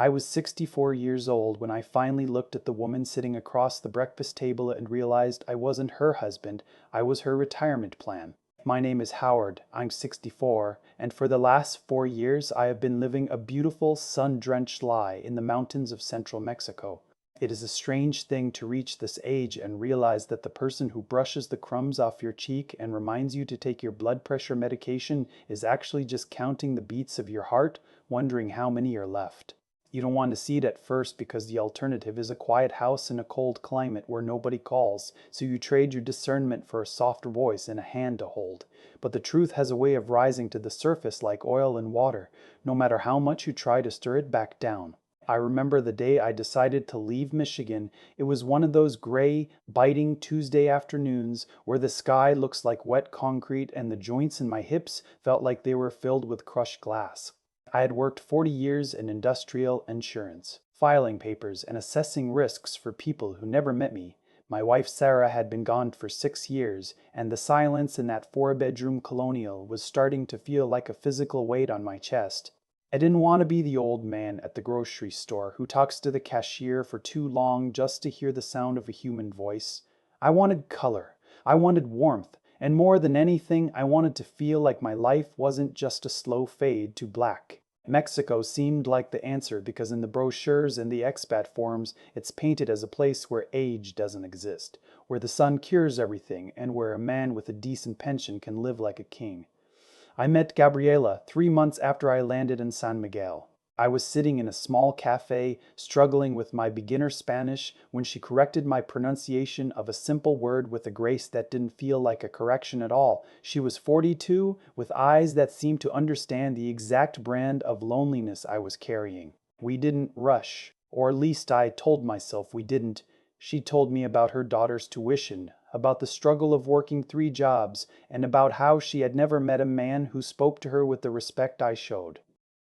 I was 64 years old when I finally looked at the woman sitting across the breakfast table and realized I wasn't her husband, I was her retirement plan. My name is Howard, I'm 64, and for the last 4 years I have been living a beautiful, sun-drenched lie in the mountains of central Mexico. It is a strange thing to reach this age and realize that the person who brushes the crumbs off your cheek and reminds you to take your blood pressure medication is actually just counting the beats of your heart, wondering how many are left. You don't want to see it at first because the alternative is a quiet house in a cold climate where nobody calls, so you trade your discernment for a softer voice and a hand to hold. But the truth has a way of rising to the surface like oil in water, no matter how much you try to stir it back down. I remember the day I decided to leave Michigan. It was one of those gray, biting Tuesday afternoons where the sky looks like wet concrete and the joints in my hips felt like they were filled with crushed glass. I had worked 40 years in industrial insurance, filing papers and assessing risks for people who never met me. My wife Sarah had been gone for 6 years, and the silence in that 4-bedroom colonial was starting to feel like a physical weight on my chest. I didn't want to be the old man at the grocery store who talks to the cashier for too long just to hear the sound of a human voice. I wanted color. I wanted warmth. And more than anything, I wanted to feel like my life wasn't just a slow fade to black. Mexico seemed like the answer because in the brochures and the expat forums, it's painted as a place where age doesn't exist, where the sun cures everything, and where a man with a decent pension can live like a king. I met Gabriela 3 months after I landed in San Miguel. I was sitting in a small cafe, struggling with my beginner Spanish, when she corrected my pronunciation of a simple word with a grace that didn't feel like a correction at all. She was 42, with eyes that seemed to understand the exact brand of loneliness I was carrying. We didn't rush, or at least I told myself we didn't. She told me about her daughter's tuition, about the struggle of working 3 jobs, and about how she had never met a man who spoke to her with the respect I showed.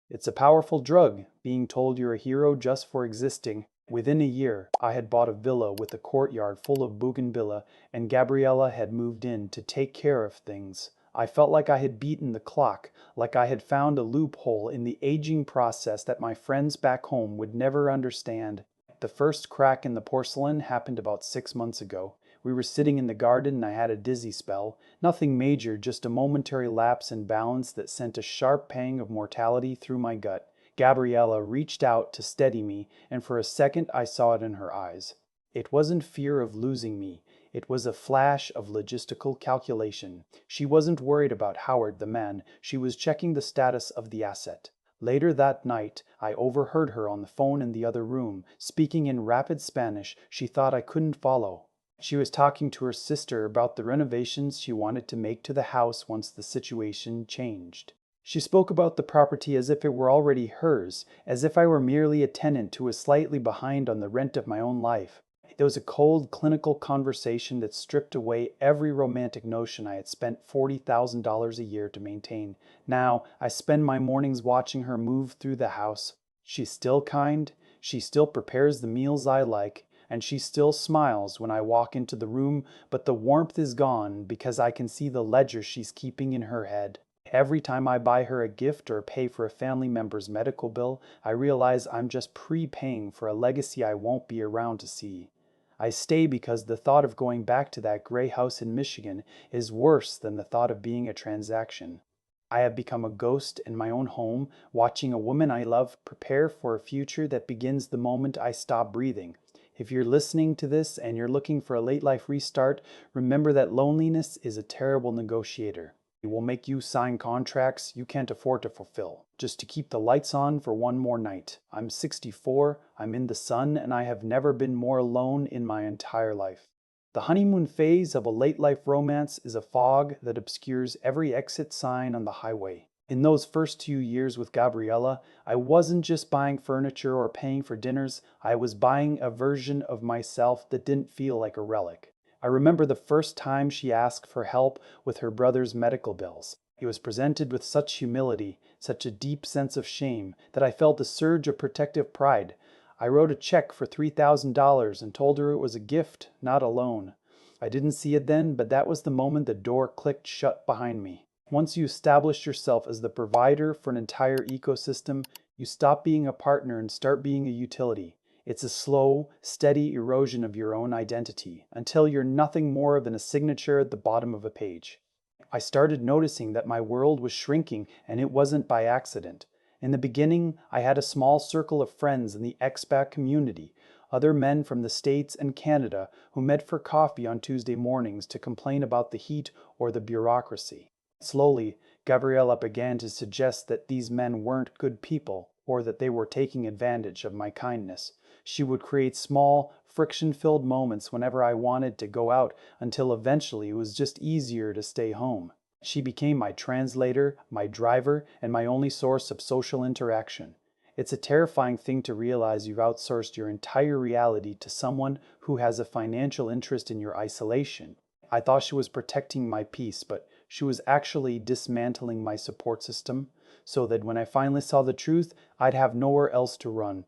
It's a powerful drug, being told you're a hero just for existing. Within a year, I had bought a villa with a courtyard full of bougainvillea, and Gabriela had moved in to take care of things. I felt like I had beaten the clock, like I had found a loophole in the aging process that my friends back home would never understand. The first crack in the porcelain happened about 6 months ago. We were sitting in the garden and I had a dizzy spell. Nothing major, just a momentary lapse in balance that sent a sharp pang of mortality through my gut. Gabriela reached out to steady me, and for a second I saw it in her eyes. It wasn't fear of losing me. It was a flash of logistical calculation. She wasn't worried about Howard the man. She was checking the status of the asset. Later that night, I overheard her on the phone in the other room, speaking in rapid Spanish she thought I couldn't follow. She was talking to her sister about the renovations she wanted to make to the house once the situation changed. She spoke about the property as if it were already hers, as if I were merely a tenant who was slightly behind on the rent of my own life. It was a cold, clinical conversation that stripped away every romantic notion I had spent $40,000 a year to maintain. Now, I spend my mornings watching her move through the house. She's still kind, she still prepares the meals I like, and she still smiles when I walk into the room, but the warmth is gone because I can see the ledger she's keeping in her head. Every time I buy her a gift or pay for a family member's medical bill, I realize I'm just prepaying for a legacy I won't be around to see. I stay because the thought of going back to that gray house in Michigan is worse than the thought of being a transaction. I have become a ghost in my own home, watching a woman I love prepare for a future that begins the moment I stop breathing. If you're listening to this and you're looking for a late life restart, remember that loneliness is a terrible negotiator. It will make you sign contracts you can't afford to fulfill, just to keep the lights on for one more night. I'm 64, I'm in the sun, and I have never been more alone in my entire life. The honeymoon phase of a late life romance is a fog that obscures every exit sign on the highway. In those first 2 years with Gabriela, I wasn't just buying furniture or paying for dinners, I was buying a version of myself that didn't feel like a relic. I remember the first time she asked for help with her brother's medical bills. It was presented with such humility, such a deep sense of shame, that I felt a surge of protective pride. I wrote a check for $3,000 and told her it was a gift, not a loan. I didn't see it then, but that was the moment the door clicked shut behind me. Once you establish yourself as the provider for an entire ecosystem, You stop being a partner and start being a utility. It's a slow, steady erosion of your own identity until you're nothing more than a signature at the bottom of a page. I started noticing that my world was shrinking, and it wasn't by accident. In the beginning, I had a small circle of friends in the expat community, other men from the States and Canada who met for coffee on Tuesday mornings to complain about the heat or the bureaucracy. Slowly, Gabriella began to suggest that these men weren't good people or that they were taking advantage of my kindness. She would create small, friction-filled moments whenever I wanted to go out until eventually it was just easier to stay home. She became my translator, my driver, and my only source of social interaction. It's a terrifying thing to realize you've outsourced your entire reality to someone who has a financial interest in your isolation. I thought she was protecting my peace, but she was actually dismantling my support system so that when I finally saw the truth, I'd have nowhere else to run.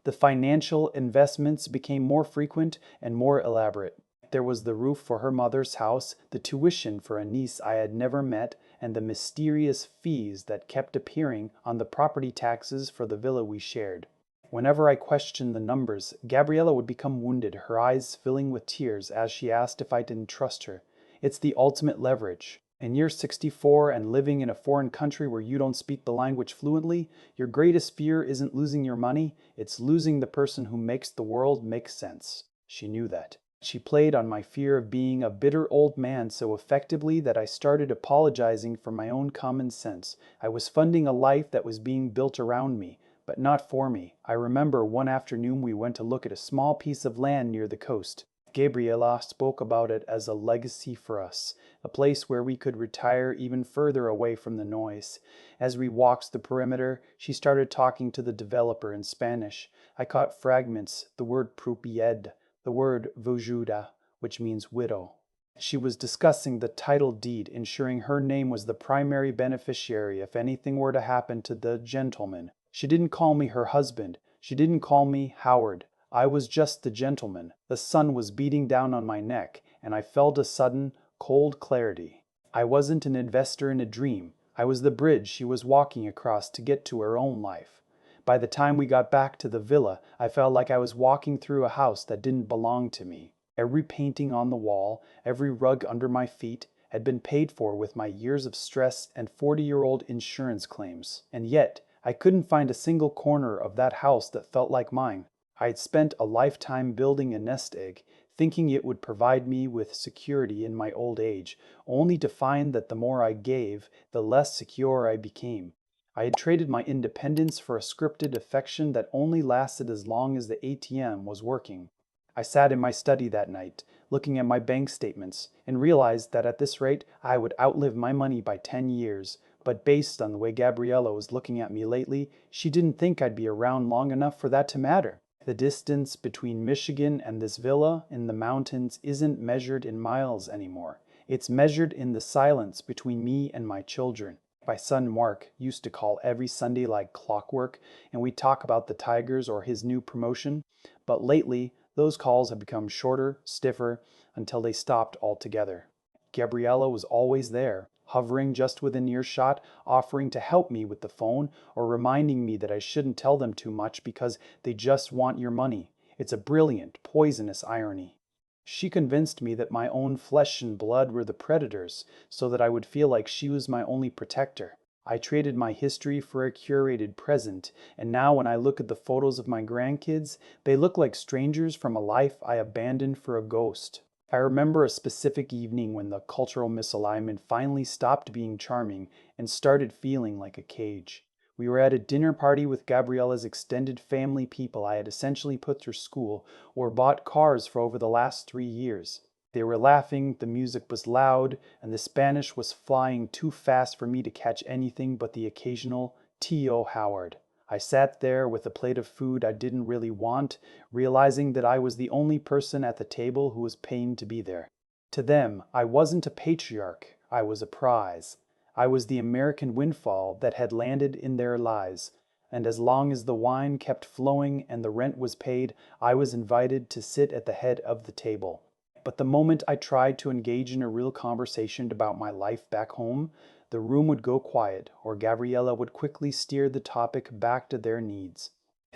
The financial investments became more frequent and more elaborate. There was the roof for her mother's house, the tuition for a niece I had never met, and the mysterious fees that kept appearing on the property taxes for the villa we shared. Whenever I questioned the numbers, Gabriella would become wounded, her eyes filling with tears as she asked if I didn't trust her. It's the ultimate leverage. And you're 64 and living in a foreign country where you don't speak the language fluently, your greatest fear isn't losing your money, it's losing the person who makes the world make sense. She knew that. She played on my fear of being a bitter old man so effectively that I started apologizing for my own common sense. I was funding a life that was being built around me, but not for me. I remember one afternoon we went to look at a small piece of land near the coast. Gabriella spoke about it as a legacy for us, a place where we could retire even further away from the noise. As we walked the perimeter, she started talking to the developer in Spanish. I caught fragments, the word propiedad, the word viuda, which means widow. She was discussing the title deed, ensuring her name was the primary beneficiary if anything were to happen to the gentleman. She didn't call me her husband. She didn't call me Howard. I was just the gentleman. The sun was beating down on my neck, and I felt a sudden, cold clarity. I wasn't an investor in a dream. I was the bridge she was walking across to get to her own life. By the time we got back to the villa, I felt like I was walking through a house that didn't belong to me. Every painting on the wall, every rug under my feet, had been paid for with my years of stress and 40-year-old insurance claims. And yet, I couldn't find a single corner of that house that felt like mine. I had spent a lifetime building a nest egg, thinking it would provide me with security in my old age, only to find that the more I gave, the less secure I became. I had traded my independence for a scripted affection that only lasted as long as the ATM was working. I sat in my study that night, looking at my bank statements, and realized that at this rate I would outlive my money by 10 years. But based on the way Gabriella was looking at me lately, she didn't think I'd be around long enough for that to matter. The distance between Michigan and this villa in the mountains isn't measured in miles anymore. It's measured in the silence between me and my children. My son Mark used to call every Sunday like clockwork, and we'd talk about the Tigers or his new promotion. But lately, those calls have become shorter, stiffer, until they stopped altogether. Gabriella was always there, hovering just within earshot, offering to help me with the phone or reminding me that I shouldn't tell them too much because they just want your money. It's a brilliant, poisonous irony. She convinced me that my own flesh and blood were the predators, so that I would feel like she was my only protector. I traded my history for a curated present, and now when I look at the photos of my grandkids, they look like strangers from a life I abandoned for a ghost. I remember a specific evening when the cultural misalignment finally stopped being charming and started feeling like a cage. We were at a dinner party with Gabriella's extended family, people I had essentially put through school or bought cars for over the last 3 years. They were laughing, the music was loud, and the Spanish was flying too fast for me to catch anything but the occasional T.O. Howard. I sat there with a plate of food I didn't really want, realizing that I was the only person at the table who was paying to be there. To them, I wasn't a patriarch, I was a prize. I was the American windfall that had landed in their lives, and as long as the wine kept flowing and the rent was paid, I was invited to sit at the head of the table. But the moment I tried to engage in a real conversation about my life back home, the room would go quiet, or Gabriella would quickly steer the topic back to their needs.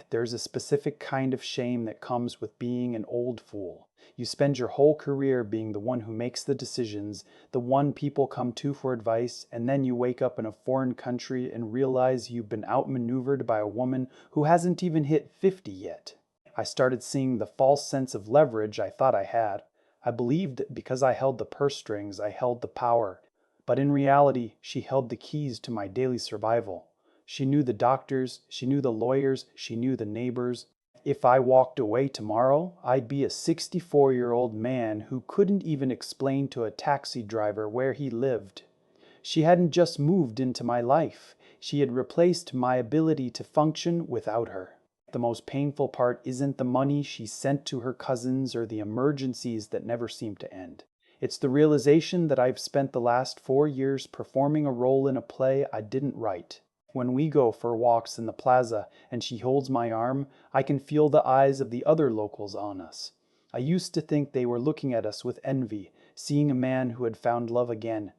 There's a specific kind of shame that comes with being an old fool. You spend your whole career being the one who makes the decisions, the one people come to for advice, and then you wake up in a foreign country and realize you've been outmaneuvered by a woman who hasn't even hit 50 yet. I started seeing the false sense of leverage I thought I had. I believed that because I held the purse strings, I held the power. But in reality, she held the keys to my daily survival. She knew the doctors, she knew the lawyers, she knew the neighbors. If I walked away tomorrow, I'd be a 64-year-old man who couldn't even explain to a taxi driver where he lived. She hadn't just moved into my life, she had replaced my ability to function without her. The most painful part isn't the money she sent to her cousins or the emergencies that never seem to end. It's the realization that I've spent the last 4 years performing a role in a play I didn't write. When we go for walks in the plaza and she holds my arm, I can feel the eyes of the other locals on us. I used to think they were looking at us with envy, seeing a man who had found love again.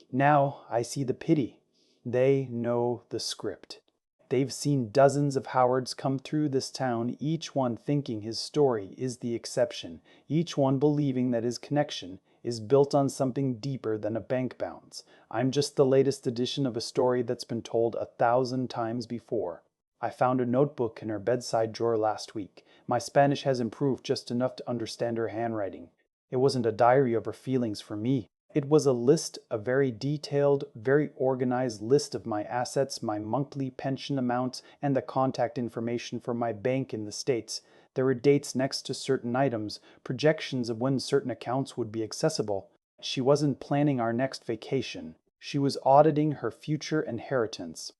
Now I see the pity. They know the script. They've seen dozens of Howards come through this town, each one thinking his story is the exception, each one believing that his connection is built on something deeper than a bank balance. I'm just the latest edition of a story that's been told 1,000 times before. I found a notebook in her bedside drawer last week. My Spanish has improved just enough to understand her handwriting. It wasn't a diary of her feelings for me. It was a list, a very detailed, very organized list of my assets, my monthly pension amounts, and the contact information for my bank in the States. There were dates next to certain items, projections of when certain accounts would be accessible. She wasn't planning our next vacation. She was auditing her future inheritance.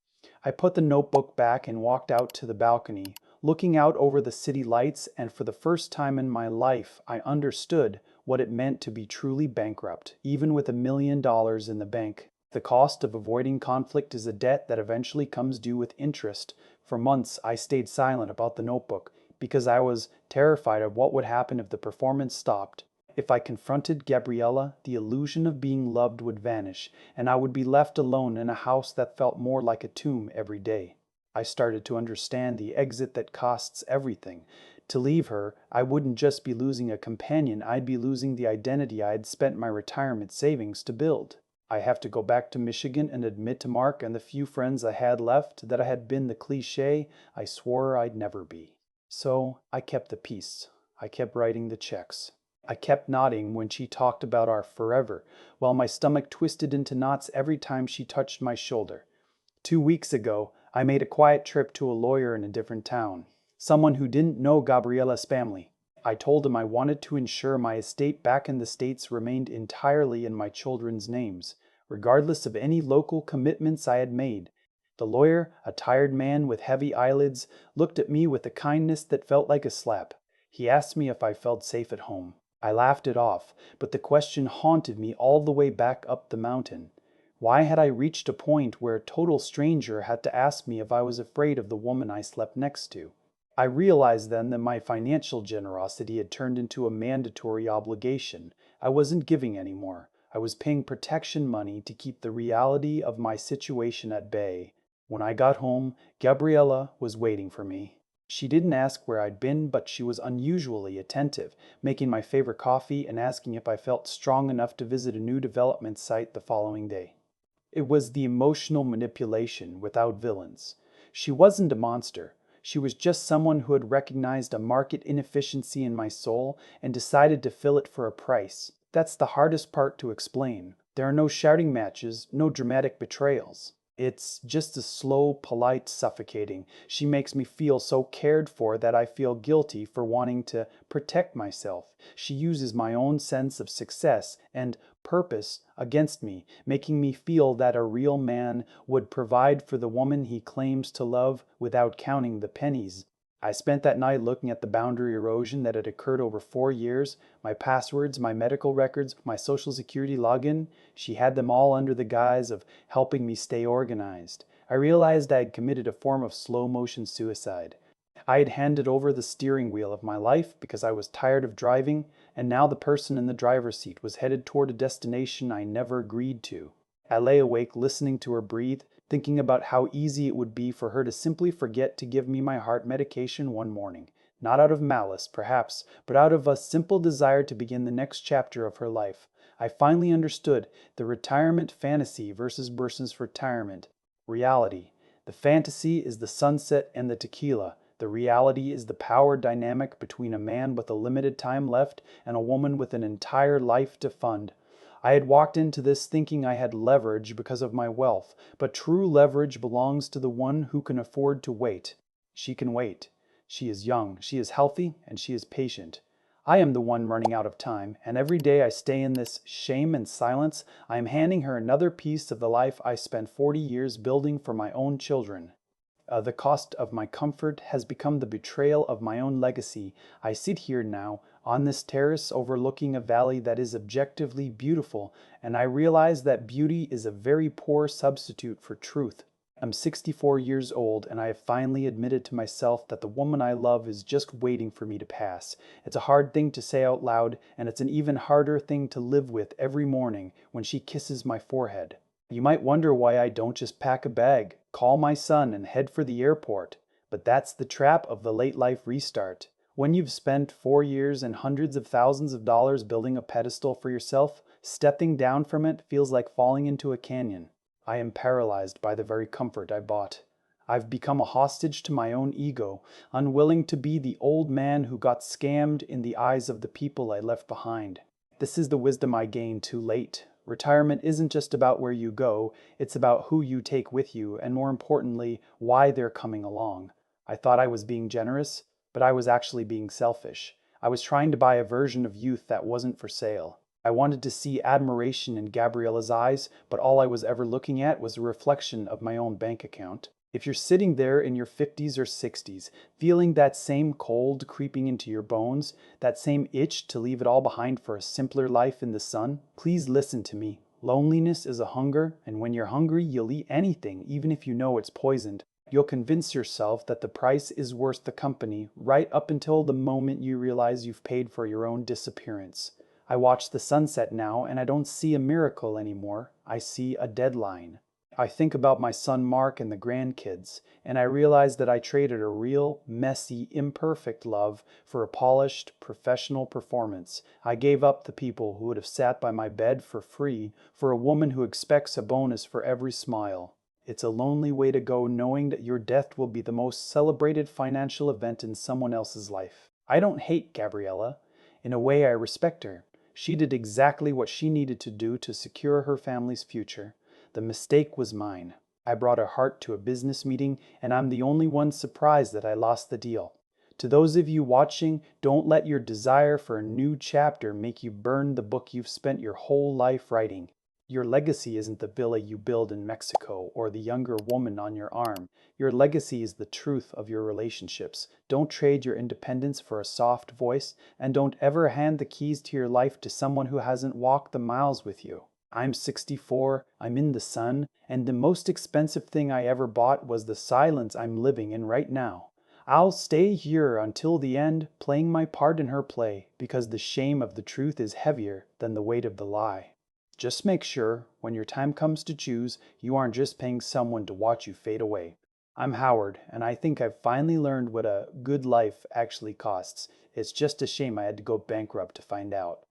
I put the notebook back and walked out to the balcony, looking out over the city lights, and for the first time in my life, I understood what it meant to be truly bankrupt, even with $1 million in the bank. The cost of avoiding conflict is a debt that eventually comes due with interest. For months, I stayed silent about the notebook, because I was terrified of what would happen if the performance stopped. If I confronted Gabriella, the illusion of being loved would vanish, and I would be left alone in a house that felt more like a tomb every day. I started to understand the exit that costs everything. To leave her, I wouldn't just be losing a companion, I'd be losing the identity I had spent my retirement savings to build. I have to go back to Michigan and admit to Mark and the few friends I had left that I had been the cliché I swore I'd never be. So I kept the peace. I kept writing the checks. I kept nodding when she talked about our forever, while my stomach twisted into knots every time she touched my shoulder. 2 weeks ago, I made a quiet trip to a lawyer in a different town, someone who didn't know Gabriella's family. I told him I wanted to ensure my estate back in the States remained entirely in my children's names, regardless of any local commitments I had made. The lawyer, a tired man with heavy eyelids, looked at me with a kindness that felt like a slap. He asked me if I felt safe at home. I laughed it off, but the question haunted me all the way back up the mountain. Why had I reached a point where a total stranger had to ask me if I was afraid of the woman I slept next to? I realized then that my financial generosity had turned into a mandatory obligation. I wasn't giving anymore. I was paying protection money to keep the reality of my situation at bay. When I got home, Gabriella was waiting for me. She didn't ask where I'd been, but she was unusually attentive, making my favorite coffee and asking if I felt strong enough to visit a new development site the following day. It was the emotional manipulation without villains. She wasn't a monster. She was just someone who had recognized a market inefficiency in my soul and decided to fill it for a price. That's the hardest part to explain. There are no shouting matches, no dramatic betrayals. It's just a slow, polite suffocating. She makes me feel so cared for that I feel guilty for wanting to protect myself. She uses my own sense of success and purpose against me, making me feel that a real man would provide for the woman he claims to love without counting the pennies. I spent that night looking at the boundary erosion that had occurred over 4 years, my passwords, my medical records, my social security login. She had them all under the guise of helping me stay organized. I realized I had committed a form of slow motion suicide. I had handed over the steering wheel of my life because I was tired of driving, and now the person in the driver's seat was headed toward a destination I never agreed to. I lay awake listening to her breathe, thinking about how easy it would be for her to simply forget to give me my heart medication one morning. Not out of malice, perhaps, but out of a simple desire to begin the next chapter of her life. I finally understood the retirement fantasy versus retirement reality. The fantasy is the sunset and the tequila. The reality is the power dynamic between a man with a limited time left and a woman with an entire life to fund. I had walked into this thinking I had leverage because of my wealth, but true leverage belongs to the one who can afford to wait. She can wait. She is young, she is healthy, and she is patient. I am the one running out of time, and every day I stay in this shame and silence, I am handing her another piece of the life I spent 40 years building for my own children. The cost of my comfort has become the betrayal of my own legacy. I sit here now, on this terrace overlooking a valley that is objectively beautiful, and I realize that beauty is a very poor substitute for truth. I'm 64 years old, and I have finally admitted to myself that the woman I love is just waiting for me to pass. It's a hard thing to say out loud, and it's an even harder thing to live with every morning when she kisses my forehead. You might wonder why I don't just pack a bag, call my son, and head for the airport. But that's the trap of the late life restart. When you've spent 4 years and hundreds of thousands of dollars building a pedestal for yourself, stepping down from it feels like falling into a canyon. I am paralyzed by the very comfort I bought. I've become a hostage to my own ego, unwilling to be the old man who got scammed in the eyes of the people I left behind. This is the wisdom I gained too late. Retirement isn't just about where you go, it's about who you take with you, and more importantly, why they're coming along. I thought I was being generous, but I was actually being selfish. I was trying to buy a version of youth that wasn't for sale. I wanted to see admiration in Gabriella's eyes, but all I was ever looking at was a reflection of my own bank account. If you're sitting there in your 50s or 60s, feeling that same cold creeping into your bones, that same itch to leave it all behind for a simpler life in the sun, please listen to me. Loneliness is a hunger, and when you're hungry, you'll eat anything, even if you know it's poisoned. You'll convince yourself that the price is worth the company, right up until the moment you realize you've paid for your own disappearance. I watch the sunset now, and I don't see a miracle anymore. I see a deadline. I think about my son Mark and the grandkids, and I realize that I traded a real, messy, imperfect love for a polished, professional performance. I gave up the people who would have sat by my bed for free for a woman who expects a bonus for every smile. It's a lonely way to go, knowing that your death will be the most celebrated financial event in someone else's life. I don't hate Gabriella. In a way, I respect her. She did exactly what she needed to do to secure her family's future. The mistake was mine. I brought her heart to a business meeting, and I'm the only one surprised that I lost the deal. To those of you watching, don't let your desire for a new chapter make you burn the book you've spent your whole life writing. Your legacy isn't the villa you build in Mexico or the younger woman on your arm. Your legacy is the truth of your relationships. Don't trade your independence for a soft voice, and don't ever hand the keys to your life to someone who hasn't walked the miles with you. I'm 64, I'm in the sun, and the most expensive thing I ever bought was the silence I'm living in right now. I'll stay here until the end, playing my part in her play, because the shame of the truth is heavier than the weight of the lie. Just make sure, when your time comes to choose, you aren't just paying someone to watch you fade away. I'm Howard, and I think I've finally learned what a good life actually costs. It's just a shame I had to go bankrupt to find out.